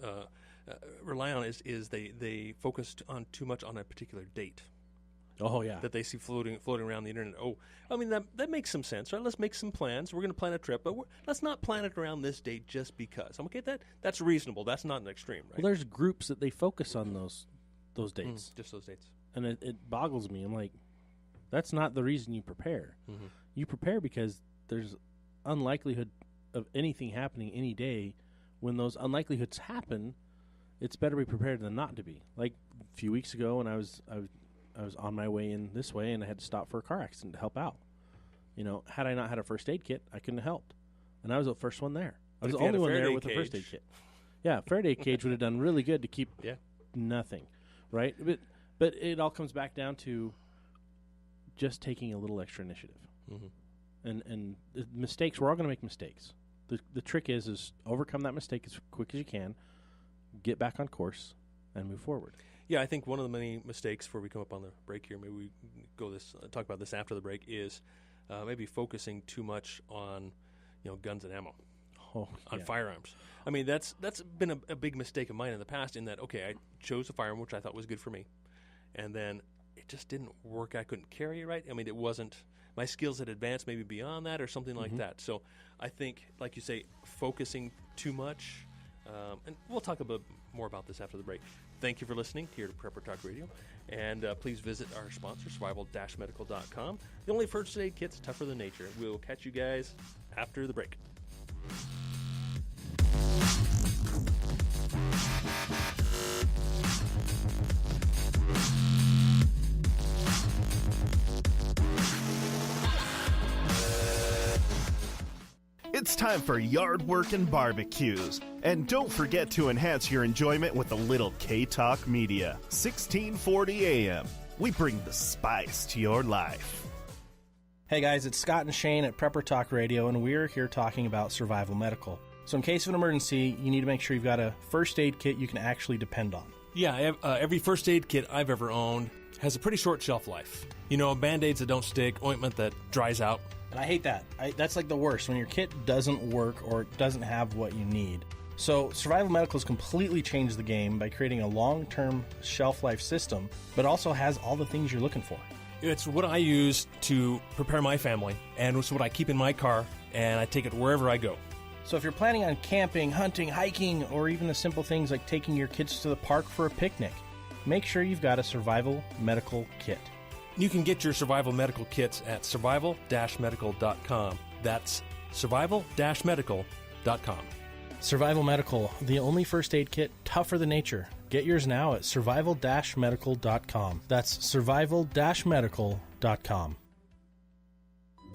rely on is they focused on too much on a particular date. Oh, yeah. That they see floating around the internet. Oh, I mean, that makes some sense, right? Let's make some plans. We're going to plan a trip, but let's not plan it around this date just because. Okay, that's reasonable. That's not an extreme, right? Well, there's groups that they focus on those dates. Just those dates. And it boggles me. I'm like, that's not the reason you prepare. Mm-hmm. You prepare because there's unlikelihood of anything happening any day. When those unlikelihoods happen, it's better to be prepared than not to be. Like a few weeks ago when I was on my way in this way, and I had to stop for a car accident to help out. Had I not had a first aid kit, I couldn't have helped. And I was the first one there. I was the only one there with a first aid kit. Yeah, Faraday cage would have done really good to keep nothing, right? But it all comes back down to just taking a little extra initiative. Mm-hmm. And the mistakes, we're all going to make mistakes. The trick is overcome that mistake as quick as you can, get back on course, and move forward. Yeah, I think one of the many mistakes before we come up on the break here, maybe we talk about this after the break, is maybe focusing too much on guns and ammo, on firearms. I mean, that's been a big mistake of mine in the past. In that, okay, I chose a firearm which I thought was good for me, and then it just didn't work. I couldn't carry it right. I mean, it wasn't. My skills had advanced maybe beyond that or something like that. So I think, like you say, focusing too much, and we'll talk a bit more about this after the break. Thank you for listening here to Prepper Talk Radio. And please visit our sponsor, survival-medical.com. The only first aid kit's tougher than nature. We'll catch you guys after the break. It's time for yard work and barbecues. And don't forget to enhance your enjoyment with a little K-Talk Media. 1640 AM. We bring the spice to your life. Hey guys, it's Scott and Shane at Prepper Talk Radio, and we're here talking about survival medical. So in case of an emergency, you need to make sure you've got a first aid kit you can actually depend on. Yeah, every first aid kit I've ever owned has a pretty short shelf life. You know, Band-Aids that don't stick, ointment that dries out. And I hate that. That's like the worst, when your kit doesn't work or doesn't have what you need. So Survival Medical has completely changed the game by creating a long-term shelf life system, but also has all the things you're looking for. It's what I use to prepare my family, and it's what I keep in my car, and I take it wherever I go. So if you're planning on camping, hunting, hiking, or even the simple things like taking your kids to the park for a picnic, make sure you've got a Survival Medical kit. You can get your Survival Medical kits at survival-medical.com. That's survival-medical.com. Survival Medical, the only first aid kit tougher than nature. Get yours now at survival-medical.com. That's survival-medical.com.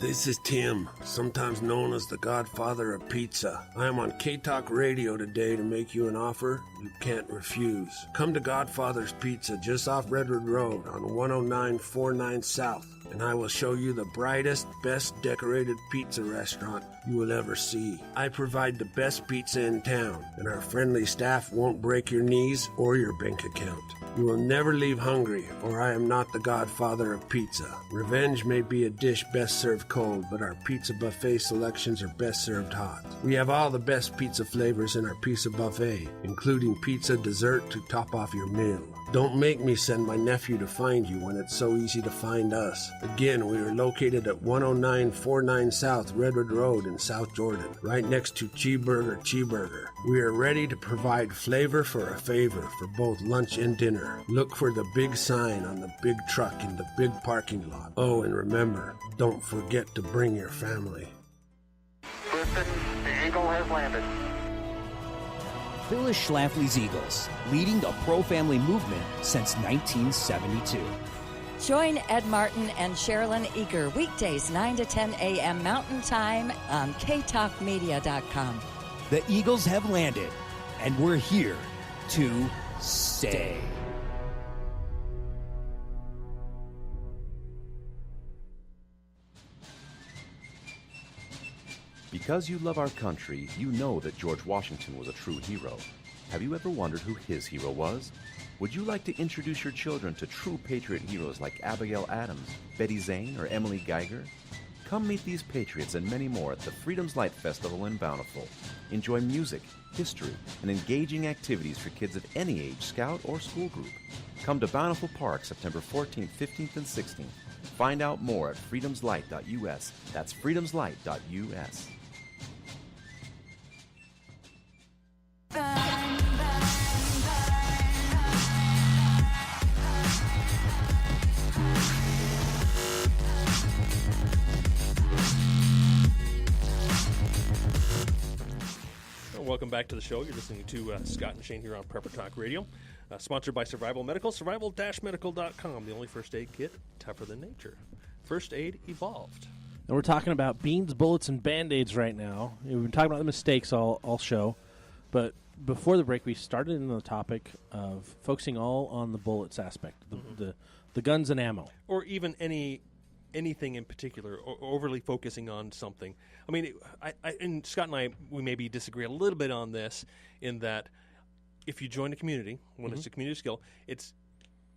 This is Tim, sometimes known as the Godfather of Pizza. I am on K-Talk Radio today to make you an offer you can't refuse. Come to Godfather's Pizza just off Redwood Road on 10949 South, and I will show you the brightest, best decorated pizza restaurant you will ever see. I provide the best pizza in town, and our friendly staff won't break your knees or your bank account. You will never leave hungry, for I am not the Godfather of Pizza. Revenge may be a dish best served cold, but our pizza buffet selections are best served hot. We have all the best pizza flavors in our pizza buffet, including pizza dessert to top off your meal. Don't make me send my nephew to find you when it's so easy to find us. Again, we are located at 10949 South Redwood Road in South Jordan, right next to Cheeseburger. We are ready to provide flavor for a favor for both lunch and dinner. Look for the big sign on the big truck in the big parking lot. Oh, and remember, don't forget to bring your family. Listen, the Eagle has landed. Phyllis Schlafly's Eagles, leading the pro-family movement since 1972. Join Ed Martin and Sherilyn Eager weekdays 9 to 10 a.m. Mountain Time on ktalkmedia.com. The Eagles have landed, and we're here to stay. Because you love our country, you know that George Washington was a true hero. Have you ever wondered who his hero was? Would you like to introduce your children to true patriot heroes like Abigail Adams, Betty Zane, or Emily Geiger? Come meet these patriots and many more at the Freedom's Light Festival in Bountiful. Enjoy music, history, and engaging activities for kids of any age, scout or school group. Come to Bountiful Park September 14th, 15th, and 16th. Find out more at freedomslight.us. That's freedomslight.us. Welcome back to the show. You're listening to Scott and Shane here on Prepper Talk Radio, sponsored by Survival Medical, survival-medical.com, the only first aid kit tougher than nature. First aid evolved. And we're talking about beans, bullets, and Band-Aids right now. We've been talking about the mistakes all show, but before the break, we started in the topic of focusing all on the bullets aspect, the guns and ammo. Or even anything in particular, or overly focusing on something. I mean, and Scott and I, we maybe disagree a little bit on this, in that if you join a community, when it's a community skill,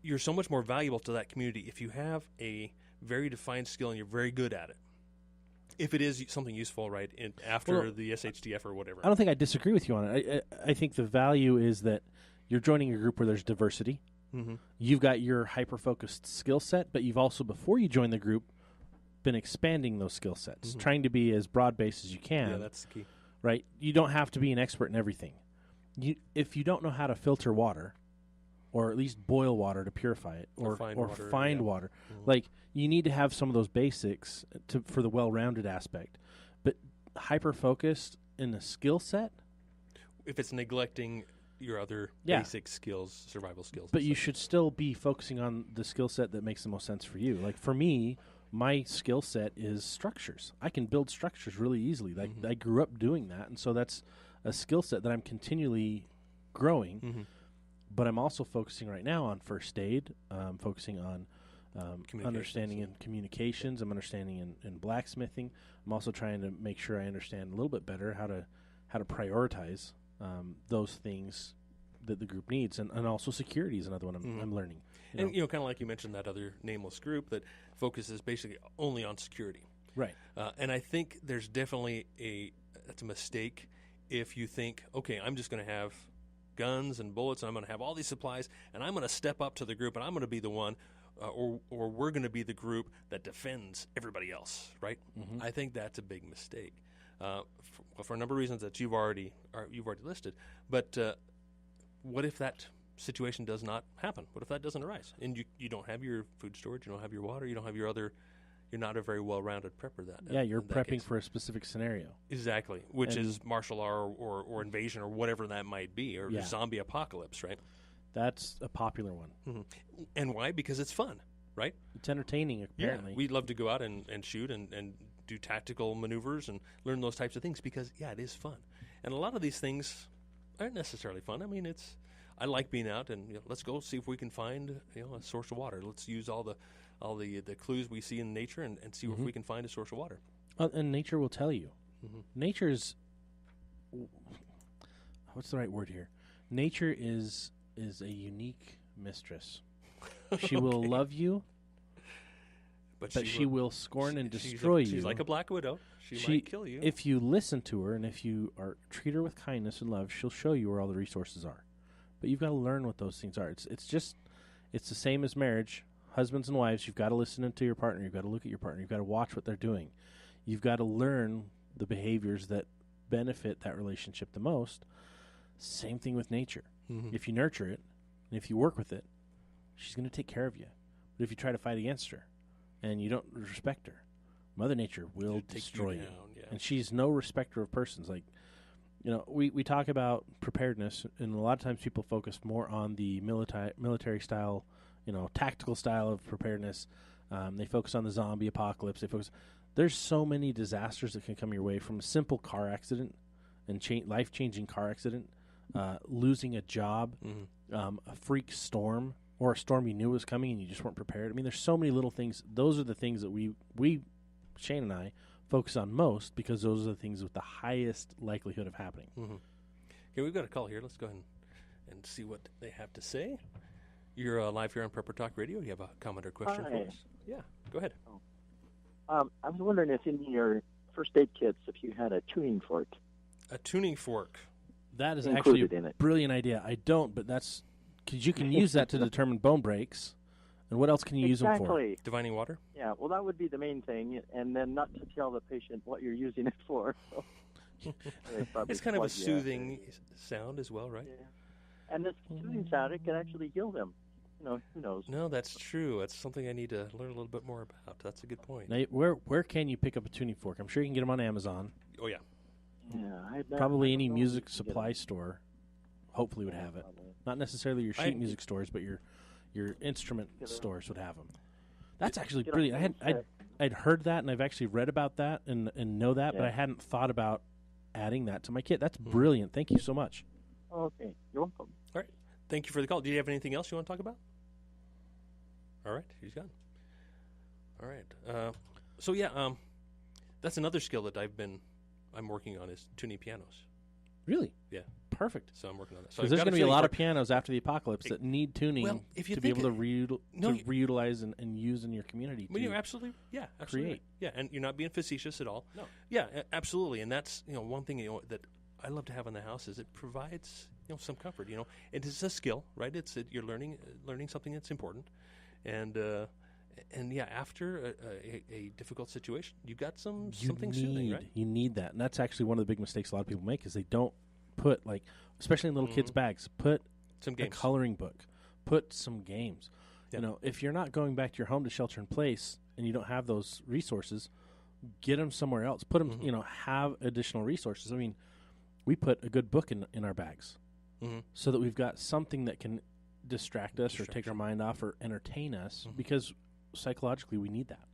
you're so much more valuable to that community if you have a very defined skill and you're very good at it. If it is something useful, right, after the SHTF or whatever. I don't think I disagree with you on it. I think the value is that you're joining a group where there's diversity. Mm-hmm. You've got your hyper-focused skill set, but you've also, before you join the group, been expanding those skill sets, trying to be as broad-based as you can. Yeah, that's the key. Right? You don't have to be an expert in everything. If you don't know how to filter water, or at least boil water to purify it, or find water, like, you need to have some of those basics for the well-rounded aspect. But hyper-focused in a skill set? If it's neglecting your other basic skills, survival skills. But you should still be focusing on the skill set that makes the most sense for you. Like, for me, my skill set is structures. I can build structures really easily. Like, I grew up doing that, and so that's a skill set that I'm continually growing. But I'm also focusing right now on first aid, focusing on understanding in communications. I'm understanding in blacksmithing. I'm also trying to make sure I understand a little bit better how to prioritize those things that the group needs, and also security is another one I'm learning. And kind of like you mentioned, that other nameless group that focuses basically only on security. Right. And I think there's definitely that's a mistake if you think, okay, I'm just going to have guns and bullets, and I'm going to have all these supplies, and I'm going to step up to the group, and I'm going to be the one, or we're going to be the group that defends everybody else, right? Mm-hmm. I think that's a big mistake for a number of reasons that you've already listed. But what if that situation does not happen? What if that doesn't arise, and you don't have your food storage, you don't have your water, you don't have your other. You're not a very well-rounded prepper. You're prepping for a specific scenario. Exactly, which is martial law or invasion or whatever that might be, or zombie apocalypse, right? That's a popular one. Mm-hmm. And why? Because it's fun, right? It's entertaining, apparently. Yeah, we love to go out and shoot and do tactical maneuvers and learn those types of things because, it is fun. And a lot of these things aren't necessarily fun. I mean, I like being out and let's go see if we can find a source of water. Let's use all the clues we see in nature and see if we can find a source of water. And nature will tell you. Mm-hmm. Nature's what's the right word here? Nature is a unique mistress. She will love you, but she will scorn and destroy you. She's like a black widow. She might kill you. If you listen to her and if you treat her with kindness and love, she'll show you where all the resources are. But you've got to learn what those things are. It's the same as marriage. Husbands and wives, you've got to listen to your partner. You've got to look at your partner. You've got to watch what they're doing. You've got to learn the behaviors that benefit that relationship the most. Same thing with nature. Mm-hmm. If you nurture it and if you work with it, she's going to take care of you. But if you try to fight against her and you don't respect her, Mother Nature will destroy you. Yeah. And she's no respecter of persons. Like, we talk about preparedness, and a lot of times people focus more on the military style, tactical style of preparedness. They focus on the zombie apocalypse. There's so many disasters that can come your way, from a simple car accident and life-changing car accident, losing a job, a freak storm, or a storm you knew was coming and you just weren't prepared. I mean, there's so many little things. Those are the things that we Shane and I, focus on most because those are the things with the highest likelihood of happening. Mm-hmm. Okay, we've got a call here. Let's go ahead and see what they have to say. You're live here on Prepper Talk Radio. You have a comment or question for us? Yeah, go ahead. I was wondering if in your first aid kits, if you had a tuning fork. A tuning fork. That is actually a brilliant idea. I don't, but that's because you can use that to determine bone breaks. And what else can you use them for? Divining water? Yeah, well, that would be the main thing, and then not to tell the patient what you're using it for. So it's kind of a soothing sound as well, right? Yeah. And this soothing sound, it can actually heal them. Who knows? No, that's true. That's something I need to learn a little bit more about. That's a good point. Now, where can you pick up a tuning fork? I'm sure you can get them on Amazon. Oh, yeah. Probably any music supply store hopefully would have it. Not necessarily your sheet music stores, but your instrument stores would have them. That's actually brilliant. I'd heard that, and I've actually read about that and know that, but I hadn't thought about adding that to my kit. That's brilliant. Thank you so much. Okay, you're welcome. All right. Thank you for the call. Do you have anything else you want to talk about? All right, he's gone. All right. That's another skill that I'm working on is tuning pianos. Really? Yeah. Perfect. So I'm working on that. So there's going to be a lot of pianos after the apocalypse that need tuning to be able to reutilize and use in your community. Absolutely. Create. Yeah, and you're not being facetious at all. No. Yeah, absolutely. And that's one thing that I love to have in the house is it provides some comfort. It is a skill, right? You're learning something that's important, and after a difficult situation, you got something soothing, right? You need that, and that's actually one of the big mistakes a lot of people make is they don't put, especially in little kids' bags, put some games. A coloring book, put some games. Yep. If you're not going back to your home to shelter in place and you don't have those resources, get them somewhere else. Put them, have additional resources. I mean, we put a good book in our bags so that we've got something that can distract us or take our mind off or entertain us because psychologically we need that.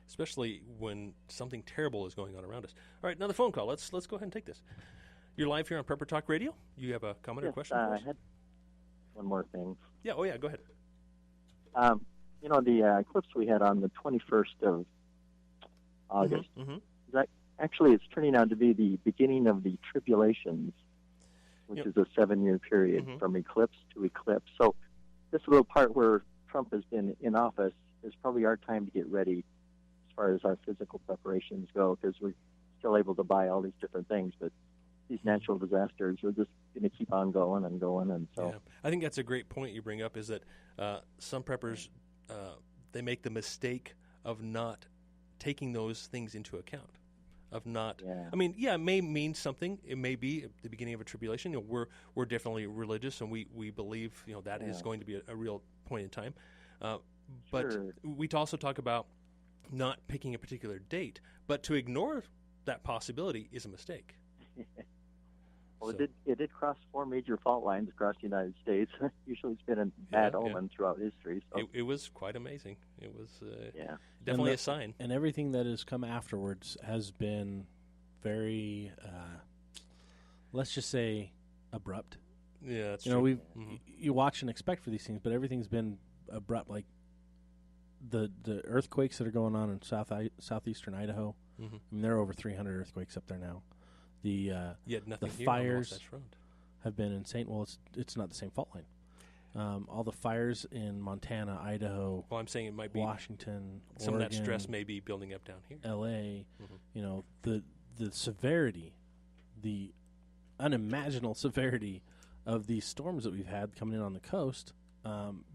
Especially when something terrible is going on around us. All right, another phone call. Let's go ahead and take this. You're live here on Prepper Talk Radio. You have a comment or question? I had one more thing. Yeah. Oh, yeah. Go ahead. the eclipse we had on the 21st of August, Mm-hmm. that actually it's turning out to be the beginning of the tribulations, which is a 7-year period from eclipse to eclipse. So this little part where Trump has been in office is probably our time to get ready as far as our physical preparations go, because we're still able to buy all these different things, but these natural disasters are just going to keep on going and going. And so I think that's a great point you bring up, is that some preppers, they make the mistake of not taking those things into account. Of not, I mean, it may mean something. It may be the beginning of a tribulation. We're definitely religious, and we believe that is going to be a real point in time. But we also talk about not picking a particular date, but to ignore that possibility is a mistake. Well, it did cross 4 major fault lines across the United States. Usually it's been a bad omen throughout history. So. It was quite amazing. It was definitely a sign. And everything that has come afterwards has been very, let's just say, abrupt. Yeah, that's true. You watch and expect for these things, but everything's been abrupt. Like the earthquakes that are going on in southeastern Idaho. I mean, there are over 300 earthquakes up there now. The fires have been insane. Well, it's not the same fault line. All the fires in Montana, Idaho. Well, I'm saying it might be Washington, some Oregon, of that stress may be building up down here. L.A. The severity, the unimaginable severity of these storms that we've had coming in on the coast,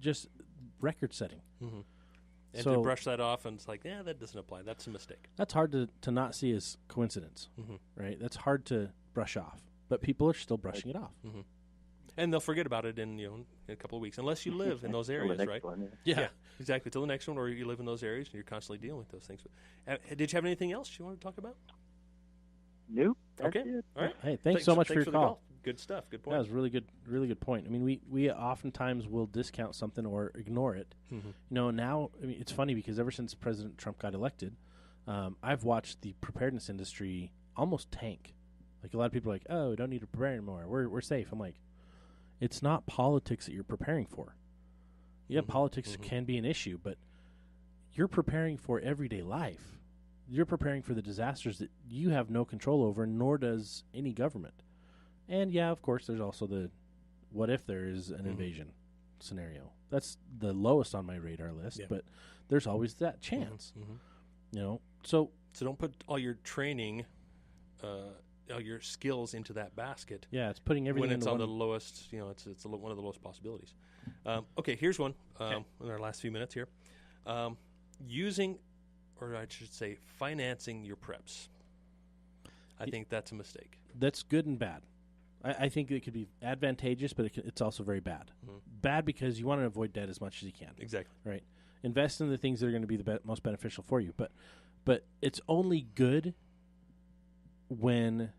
just record-setting. And to brush that off, and it's like, that doesn't apply. That's a mistake. That's hard to not see as coincidence, right? That's hard to brush off, but people are still brushing it off. And they'll forget about it in a couple of weeks, unless you live in those areas, right? Yeah, exactly. Till the next one, or you live in those areas and you're constantly dealing with those things. Did you have anything else you want to talk about? Nope. Okay. All right. Hey, thanks so much for your call. Good stuff. Good point. That was really good point. I mean, we oftentimes will discount something or ignore it. Now, I mean, it's funny because ever since President Trump got elected, I've watched the preparedness industry almost tank. Like, a lot of people are like, oh, we don't need to prepare anymore. We're safe. I'm like, it's not politics that you're preparing for. Yeah, politics can be an issue, but you're preparing for everyday life. You're preparing for the disasters that you have no control over, nor does any government. And, yeah, of course, there's also the what if there is an invasion scenario. That's the lowest on my radar list, but there's always that chance. So don't put all your training, all your skills into that basket. Yeah, it's putting everything when it's into on the lowest. It's one of the lowest possibilities. Okay, here's one in our last few minutes here. Using, or I should say, financing your preps. I think that's a mistake. That's good and bad. I think it could be advantageous, but it's also very bad. Bad because you want to avoid debt as much as you can. Exactly. Right. Invest in the things that are going to be the most beneficial for you. But it's only good when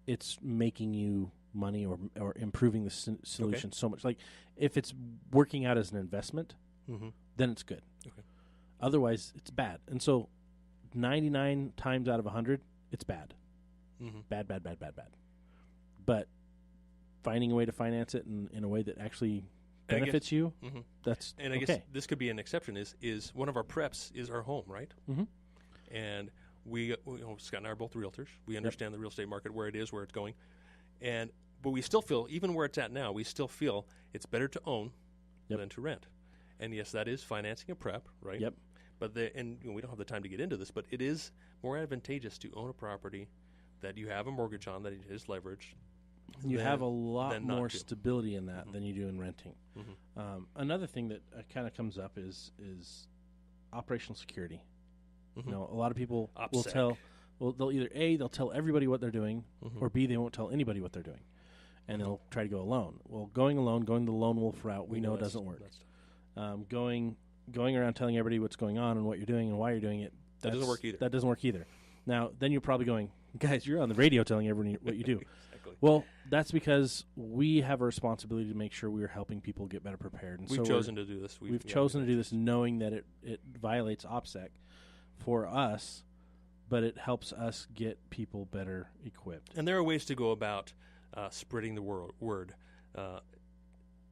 it's making you money or improving the solution so much. Like, if it's working out as an investment, then it's good. Okay. Otherwise, it's bad. And so 99 times out of 100, it's bad. Bad. But finding a way to finance it in a way that actually benefits you, that's and I guess this could be an exception. Is one of our preps is our home, right? And Scott and I are both realtors. We understand the real estate market, where it is, where it's going, but we still feel, even where it's at now, we still feel it's better to own than to rent. And yes, that is financing a prep, right? Yep. But we don't have the time to get into this, but it is more advantageous to own a property that you have a mortgage on, that it is leveraged. You have a lot more stability in that than you do in renting. Another thing that kind of comes up is operational security. A lot of people will tell. Well, they'll either they'll tell everybody what they're doing, or B, they won't tell anybody what they're doing, and they'll try to go alone. Well, going the lone wolf route, we know it doesn't work. Going around telling everybody what's going on and what you're doing and why you're doing it, that doesn't work either. That doesn't work either. Now, then you're probably going, guys, you're on the radio telling everyone what you do. Exactly. Well, that's because we have a responsibility to make sure we are helping people get better prepared. And we've chosen to do this. We've chosen to do this knowing that it violates OPSEC for us, but it helps us get people better equipped. And there are ways to go about spreading the word.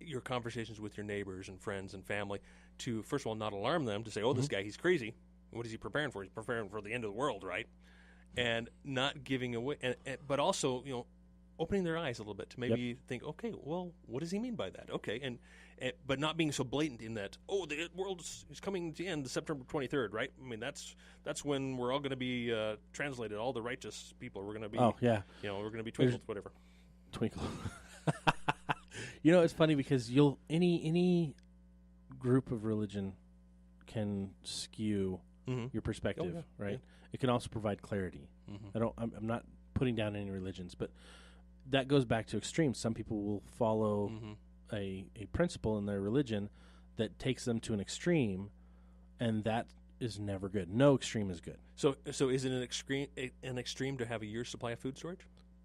your conversations with your neighbors and friends and family to, first of all, not alarm them, to say, oh, this guy, he's crazy. What is he preparing for? He's preparing for the end of the world, right? And not giving away, but also, opening their eyes a little bit to maybe think, okay, well, what does he mean by that? Okay, and but not being so blatant in that, oh, the world is coming to the end September 23rd, right? I mean, that's when we're all going to be translated. All the righteous people, we're going to be, we're going to be twinkled, whatever. Twinkle. It's funny because any group of religion can skew your perspective, right? Yeah. It can also provide clarity. I'm not putting down any religions, but that goes back to extremes. Some people will follow a principle in their religion that takes them to an extreme, and that is never good. No extreme is good. So is it an extreme to have a year's supply of food storage?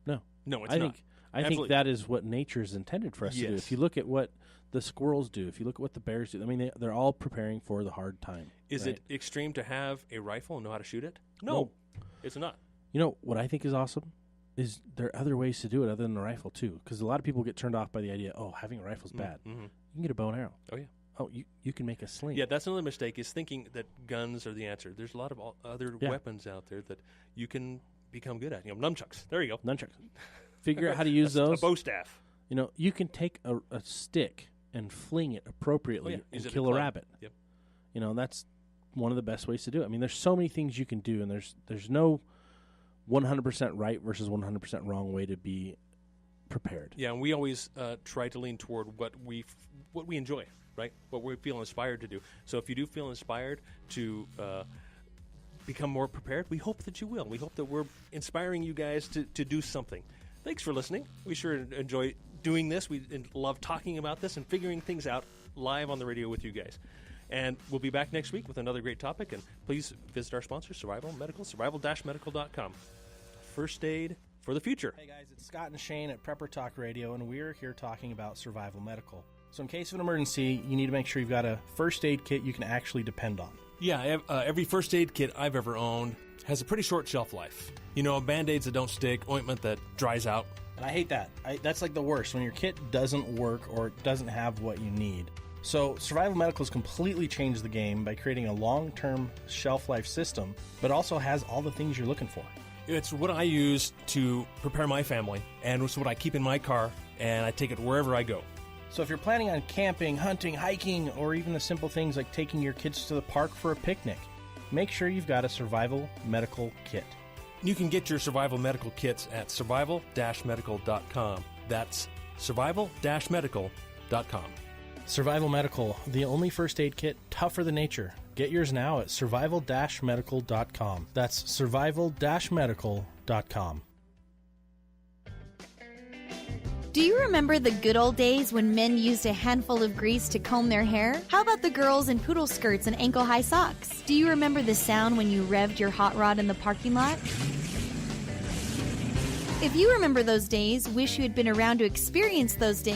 No, it's not. I think that is what nature is intended for us to do. If you look at what the squirrels do, if you look at what the bears do, I mean, they're all preparing for the hard time. Is it extreme to have a rifle and know how to shoot it? No, it's not. What I think is awesome is there are other ways to do it other than the rifle, too. Because a lot of people get turned off by the idea, having a rifle is bad. You can get a bow and arrow. Oh, yeah. Oh, you can make a sling. Yeah, that's another mistake, is thinking that guns are the answer. There's a lot of other weapons out there that you can become good at. Nunchucks. There you go. Nunchucks. Figure out how to use those. A bow staff. You can take a stick and fling it appropriately and kill a rabbit. Yep. That's one of the best ways to do it. I mean, there's so many things you can do, and there's no 100% right versus 100% wrong way to be prepared. Yeah, and we always try to lean toward what we enjoy, right? What we feel inspired to do. So if you do feel inspired to become more prepared, we hope that you will. We hope that we're inspiring you guys to do something. Thanks for listening. We sure enjoy doing this. We love talking about this and figuring things out live on the radio with you guys. And we'll be back next week with another great topic. And please visit our sponsor, Survival Medical, survival-medical.com. First aid for the future. Hey guys, it's Scott and Shane at Prepper Talk Radio, and we're here talking about Survival Medical. So in case of an emergency, you need to make sure you've got a first aid kit you can actually depend on. Yeah, every first aid kit I've ever owned has a pretty short shelf life. Band-Aids that don't stick, ointment that dries out. And I hate that. That's like the worst, when your kit doesn't work or doesn't have what you need. So Survival Medical has completely changed the game by creating a long-term shelf life system, but also has all the things you're looking for. It's what I use to prepare my family, and it's what I keep in my car, and I take it wherever I go. So if you're planning on camping, hunting, hiking, or even the simple things like taking your kids to the park for a picnic, make sure you've got a Survival Medical kit. You can get your Survival Medical kits at survival-medical.com. That's survival-medical.com. Survival Medical, the only first aid kit tougher than nature. Get yours now at survival-medical.com. That's survival-medical.com. Do you remember the good old days when men used a handful of grease to comb their hair? How about the girls in poodle skirts and ankle-high socks? Do you remember the sound when you revved your hot rod in the parking lot? If you remember those days, wish you had been around to experience those days,